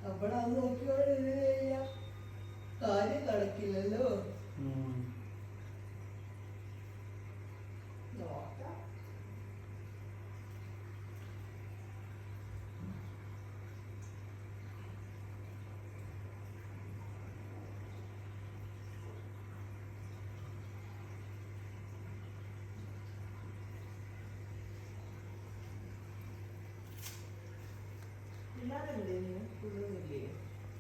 അപ്പോഴത് നോക്കിയോണ്ട് ഇത് ചെയ്യാം, കാര്യം നടക്കില്ലല്ലോ. നോക്കാം. ഇല്ലാതെ കൊണ്ടുവന്നില്ലേ?